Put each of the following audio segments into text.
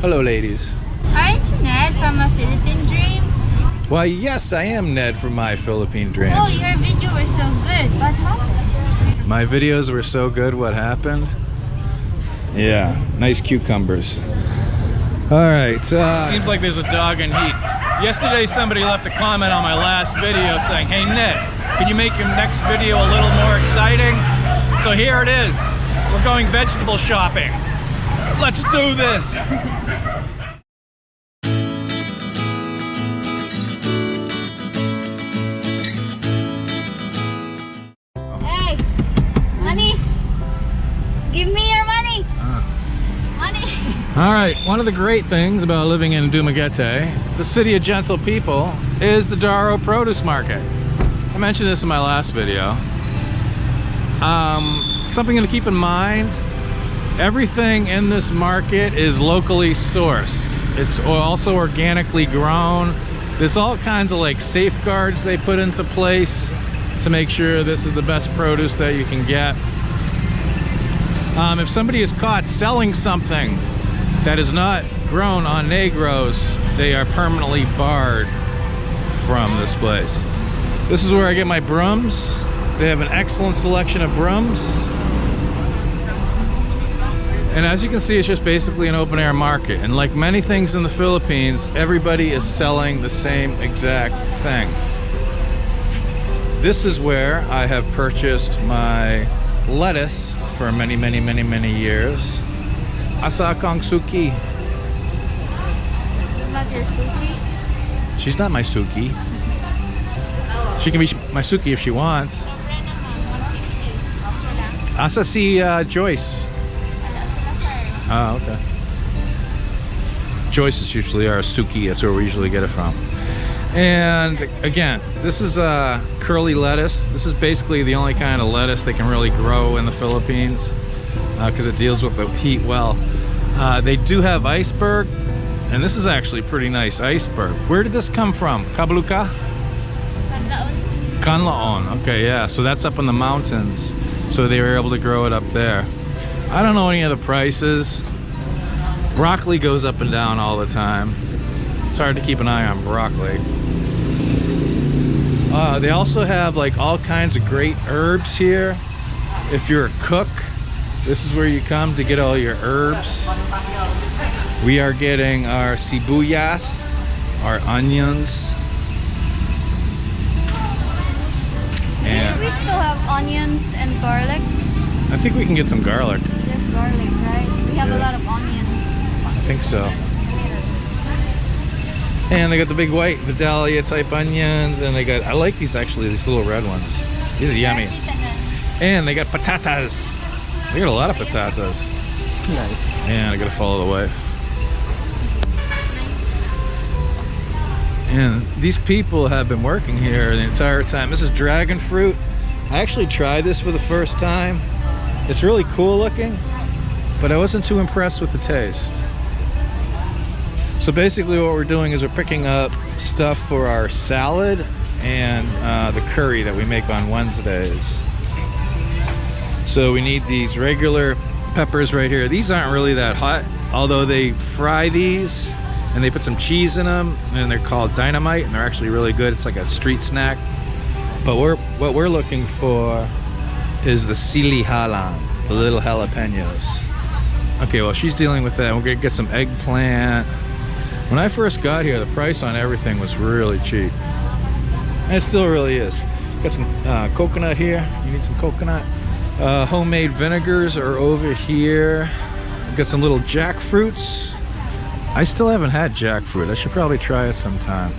Hello, ladies. Aren't you Ned from a Philippine Dreams? Why, yes, I am Ned from My Philippine Dreams. Oh, your video was so good. What happened? My videos were so good, what happened? Yeah, nice cucumbers. Alright. Seems like there's a dog in heat. Yesterday somebody left a comment on my last video saying, "Hey Ned, can you make your next video a little more exciting?" So here it is. We're going vegetable shopping. Let's do this. Hey, money. Give me your money. Money. Alright, one of the great things about living in Dumaguete, the city of gentle people, is the Daro Produce Market. I mentioned this in my last video. Something to keep in mind, everything in this market is locally sourced. It's also organically grown. There's all kinds of like safeguards they put into place to make sure this is the best produce that you can get. If somebody is caught selling something that is not grown on Negros, they are permanently barred from this place. This is where I get my brooms. They have an excellent selection of brooms. And as you can see, it's just basically an open air market. And like many things in the Philippines, everybody is selling the same exact thing. This is where I have purchased my lettuce for many years. Asa kang suki. It's not your suki? She's not my suki. She can be my suki if she wants. Asa si Joyce. Oh, okay. Joyce is usually our suki. That's where we usually get it from. And again, this is curly lettuce. This is basically the only kind of lettuce they can really grow in the Philippines because it deals with the heat well. They do have iceberg, and this is actually pretty nice iceberg. Where did this come from? Kabaluka? Canlaon. Okay, yeah. So that's up in the mountains. So they were able to grow it up there. I don't know any of the prices. Broccoli goes up and down all the time. It's hard to keep an eye on broccoli. They also have like all kinds of great herbs here. If you're a cook, this is where you come to get all your herbs. We are getting our sibuyas, our onions. And we still have onions and garlic. I think we can get some garlic. Just garlic, right? We have a lot of onions. I think so. And they got the big white Vidalia type onions, and they got, I like these actually, these little red ones. These are yummy. And they got patatas. They got a lot of patatas. Nice. And I gotta follow the way. And these people have been working here the entire time. This is dragon fruit. I actually tried this for the first time. It's really cool looking, but I wasn't too impressed with the taste. So basically what we're doing is we're picking up stuff for our salad and the curry that we make on Wednesdays. So we need these regular peppers right here. These aren't really that hot, although they fry these and they put some cheese in them, and they're called dynamite, and they're actually really good. It's like a street snack. But what we're looking for is the sili halang, the little jalapenos. Okay, well, she's dealing with that. We're gonna get some eggplant. When I first got here, the price on everything was really cheap. And it still really is. Got some coconut here. You need some coconut. Homemade vinegars are over here. We've got some little jackfruits. I still haven't had jackfruit. I should probably try it sometime.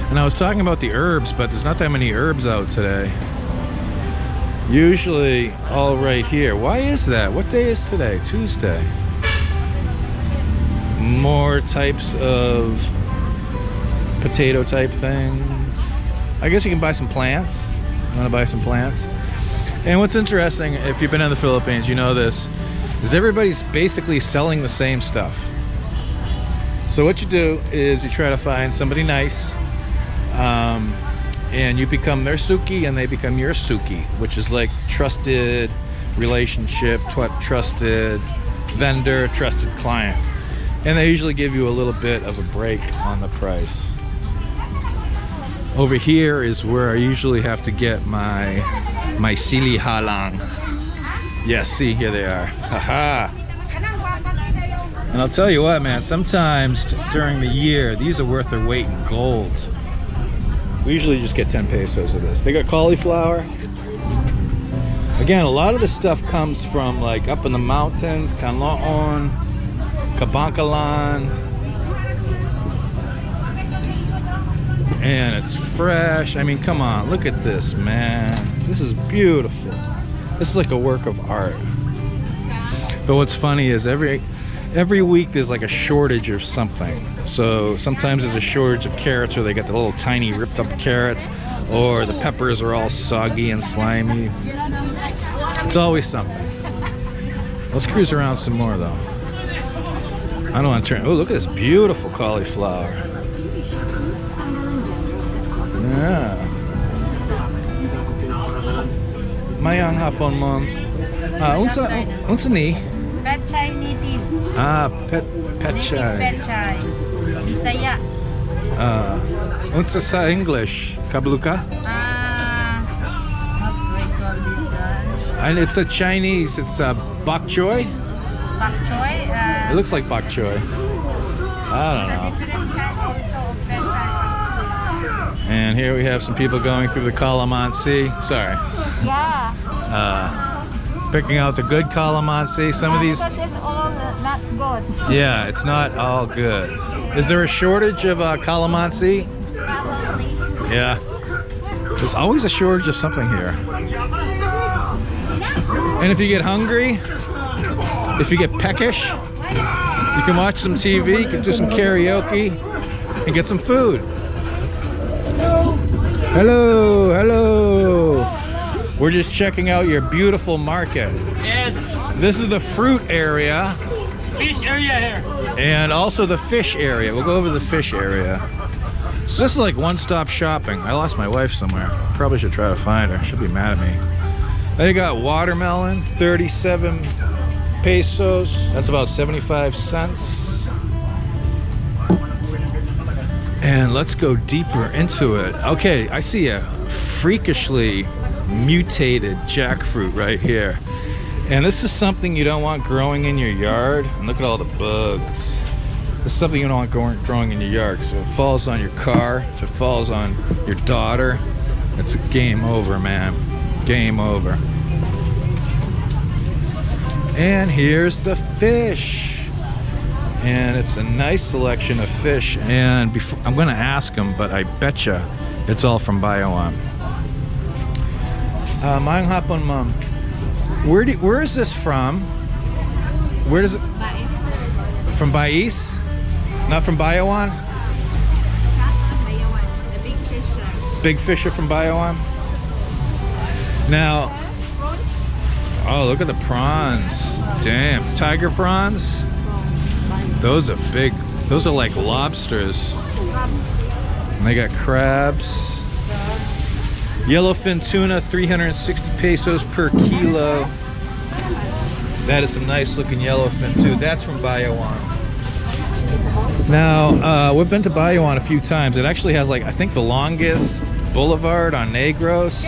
And I was talking about the herbs, but there's not that many herbs out today. Usually all right here. Why is that? What day is today? Tuesday. More types of potato type things. I guess you can buy some plants. You want to buy some plants? And what's interesting, if you've been in the Philippines, you know this, is everybody's basically selling the same stuff. So what you do is you try to find somebody nice, and you become their suki and they become your suki, which is like trusted relationship, trusted vendor, trusted client. And they usually give you a little bit of a break on the price. Over here is where I usually have to get my sili halang. Yes, see, here they are. Haha. And I'll tell you what, man, sometimes during the year, these are worth their weight in gold. We usually just get 10 pesos of this. They got cauliflower. Again, a lot of the stuff comes from like up in the mountains, Canlaon, Kabankalan. And it's fresh. I mean, come on, look at this, man. This is beautiful. This is like a work of art. But what's funny is every week there's like a shortage of something. So sometimes there's a shortage of carrots, or they got the little tiny ripped up carrots, or the peppers are all soggy and slimy. It's always something. Let's cruise around some more though. I don't want to turn. Oh, look at this beautiful cauliflower. Yeah. Mayang hapon mo. Unsa ni? Petchay native. Petchay. Petchay. Bisaya. Unsa sa English? Kabluka? And it's a Chinese. It's a bok choy. Bok choy. It looks like bok choy. I don't know. Different kind also of petchay. And here we have some people going through the Calamansi. Sorry. Yeah. Picking out the good Calamansi. Some of these. But it's all not good. Yeah, it's not all good. Is there a shortage of Calamansi? Probably. Yeah. There's always a shortage of something here. And if you get hungry, if you get peckish, you can watch some TV, you can do some karaoke, and get some food. Hello, hello. We're just checking out your beautiful market. Yes. This is the fruit area. Fish area here. And also the fish area. We'll go over the fish area. So this is like one-stop shopping. I lost my wife somewhere. Probably should try to find her. She'll be mad at me. Then you got watermelon, 37 pesos. That's about 75 cents. And let's go deeper into it. Okay, I see a freakishly mutated jackfruit right here. And this is something you don't want growing in your yard. And look at all the bugs. This is something you don't want growing in your yard. So it falls on your car, if it falls on your daughter, it's a game over, man. Game over. And here's the fish. And it's a nice selection of fish. And before, I'm gonna ask them, but I betcha it's all from Bayawan. Mayang hapon, ma'am. Where is this from? Where does it? From Bais? Not from Bayawan? The big fish. Big fish are from Bayawan? Now, oh, look at the prawns. Damn, tiger prawns? Those are big. Those are like lobsters. And they got crabs. Yellowfin tuna, 360 pesos per kilo. That is some nice looking yellowfin too. That's from Bayawan. Now, we've been to Bayawan a few times. It actually has like, I think the longest boulevard on Negros,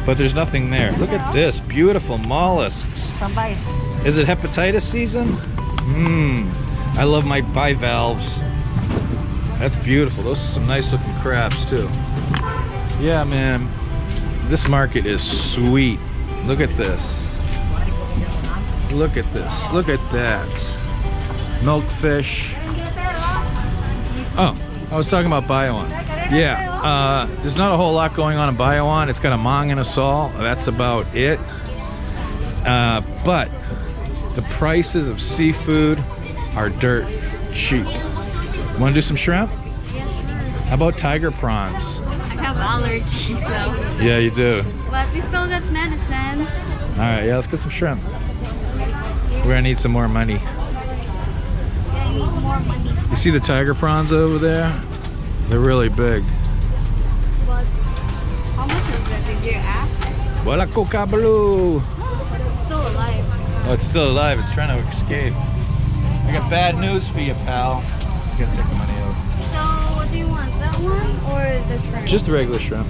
but there's nothing there. Look at this, beautiful mollusks. Is it hepatitis season? I love my bivalves. That's beautiful. Those are some nice looking crabs too. Yeah, man. This market is sweet. Look at this. Look at this. Look at that. Milkfish. Oh, I was talking about Bayawan. Yeah, there's not a whole lot going on in Bayawan. It's got a mang and a sol. That's about it. But the prices of seafood are dirt cheap. Want to do some shrimp? Yeah, sure. How about tiger prawns? I have allergies, so. Yeah, you do. But we still got medicine. All right, yeah, let's get some shrimp. We're gonna need some more money. Yeah, I need more money. You see the tiger prawns over there? They're really big. But how much is that? Did you ask? Wala ko kabalu. But it's still alive. Oh, it's still alive. It's trying to escape. Yeah, I got bad news for you, pal. You gotta take the money out. So, what do you want? That one or the shrimp? Just the regular shrimp.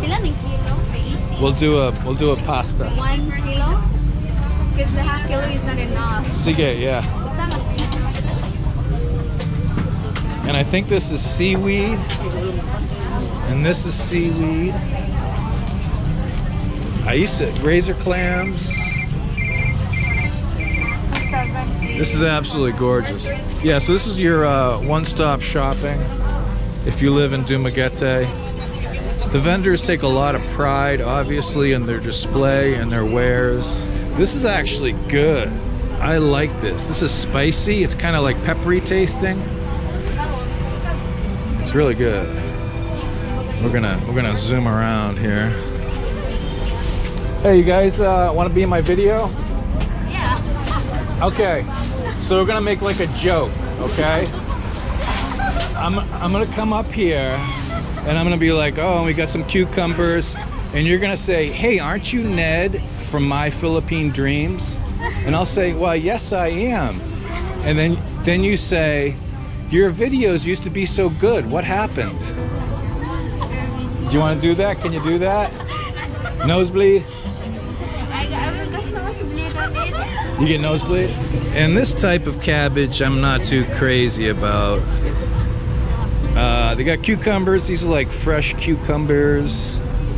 Ilan yung kilo? We'll do a pasta. 1 kilo? Because the half kilo is not enough. Sige, yeah. And I think this is seaweed. And this is seaweed. I used to razor clams. This is absolutely gorgeous. Yeah, so this is your one-stop shopping if you live in Dumaguete. The vendors take a lot of pride, obviously, in their display and their wares. This is actually good. I like this. This is spicy. It's kind of like peppery tasting. It's really good. We're gonna zoom around here. Hey, you guys want to be in my video? Yeah. Okay, so we're gonna make like a joke, okay? I'm gonna come up here and I'm gonna be like, oh, we got some cucumbers, and you're gonna say, hey, aren't you Ned from My Philippine Dreams? And I'll say, well, yes, I am. And then you say, your videos used to be so good. What happened? Do you want to do that? Can you do that? Nosebleed? You get nosebleed? And this type of cabbage I'm not too crazy about. They got cucumbers. These are like fresh cucumbers.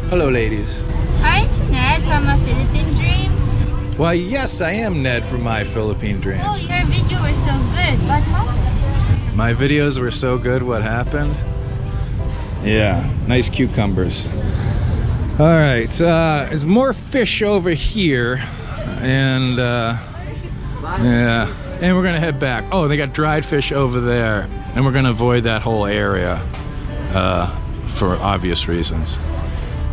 Hello, ladies. Aren't you Ned from My Philippine Dreams? Why, yes, I am Ned from My Philippine Dreams. Oh, your video was so good. What happened? My videos were so good. What happened? Yeah, nice cucumbers. All right, there's more fish over here, and yeah, and we're gonna head back. Oh, they got dried fish over there, and we're gonna avoid that whole area for obvious reasons.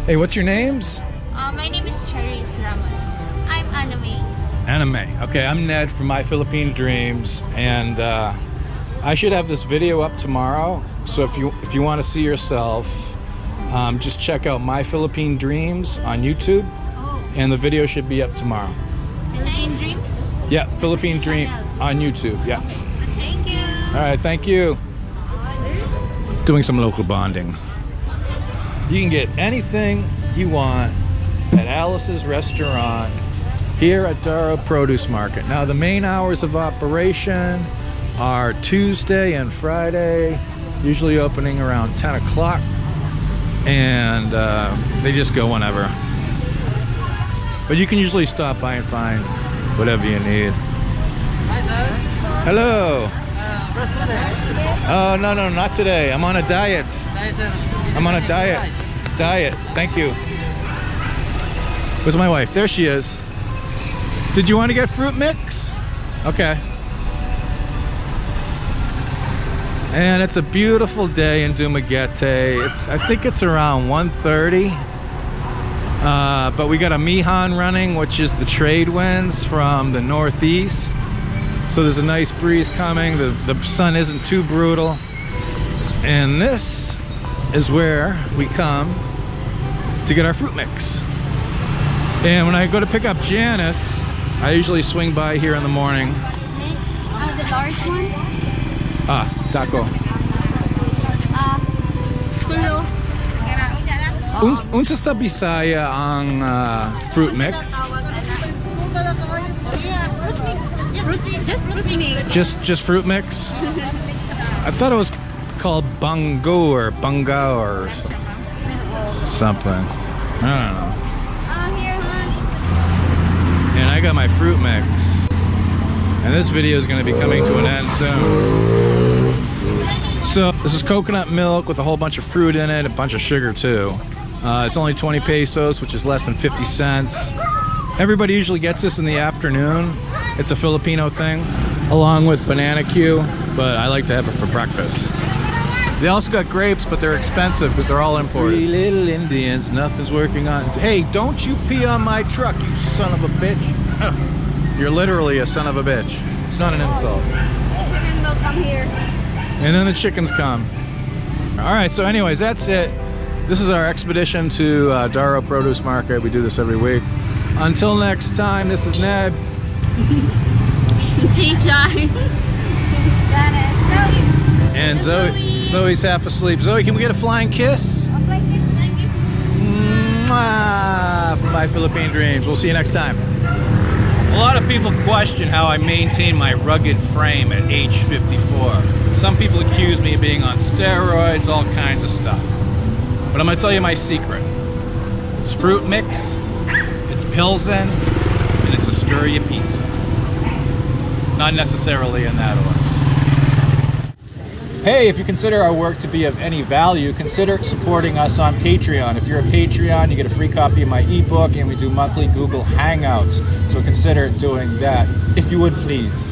Hey, what's your names? My name is Charis Ramos. I'm Anime. Anime. Okay, I'm Ned from My Philippine Dreams, and I should have this video up tomorrow. So if you want to see yourself, just check out My Philippine Dreams on YouTube, and the video should be up tomorrow. Philippine Dreams? Yeah, Philippine Dream on YouTube. Yeah. Okay. Thank you. All right, thank you. Doing some local bonding. You can get anything you want at Alice's restaurant here at Daro Produce Market. Now, the main hours of operation are Tuesday and Friday, usually opening around 10 o'clock, and they just go whenever. But you can usually stop by and find whatever you need. Hello. Oh, no, not today. I'm on a diet. I'm on a diet. Thank you. Where's my wife? There she is. Did you want to get fruit mix? Okay. And it's a beautiful day in Dumaguete. I think it's around 1:30. But we got a Mihan running, which is the trade winds from the northeast. So there's a nice breeze coming. The sun isn't too brutal. And this is where we come to get our fruit mix. And when I go to pick up Janice, I usually swing by here in the morning. The large one? Taco. Tulo. Unsa sa Bisaya ang fruit mix? Just fruit mix. Just fruit mix? I thought it was called bango or banga or something. I don't know. Here, hon. And I got my fruit mix. And this video is going to be coming to an end soon. So this is coconut milk with a whole bunch of fruit in it, a bunch of sugar too. It's only 20 pesos, which is less than 50 cents. Everybody usually gets this in the afternoon. It's a Filipino thing, along with banana Q, but I like to have it for breakfast. They also got grapes, but they're expensive because they're all imported. Three little Indians, nothing's working on. Hey, don't you pee on my truck, you son of a bitch. You're literally a son of a bitch. It's not an insult. The chicken will come here. And then the chickens come. All right, so anyways, that's it. This is our expedition to Daro Produce Market. We do this every week. Until next time, this is Ned. Chichay. Got it. And Zoe's half asleep. Zoe, can we get a flying kiss? Mwah, from my Philippine dreams. We'll see you next time. A lot of people question how I maintain my rugged frame at age 54. Some people accuse me of being on steroids, all kinds of stuff. But I'm gonna tell you my secret. It's fruit mix, it's Pilsen, and it's Astoria pizza. Not necessarily in that order. Hey, if you consider our work to be of any value, consider supporting us on Patreon. If you're a Patreon, you get a free copy of my ebook, and we do monthly Google Hangouts. So consider doing that, if you would please.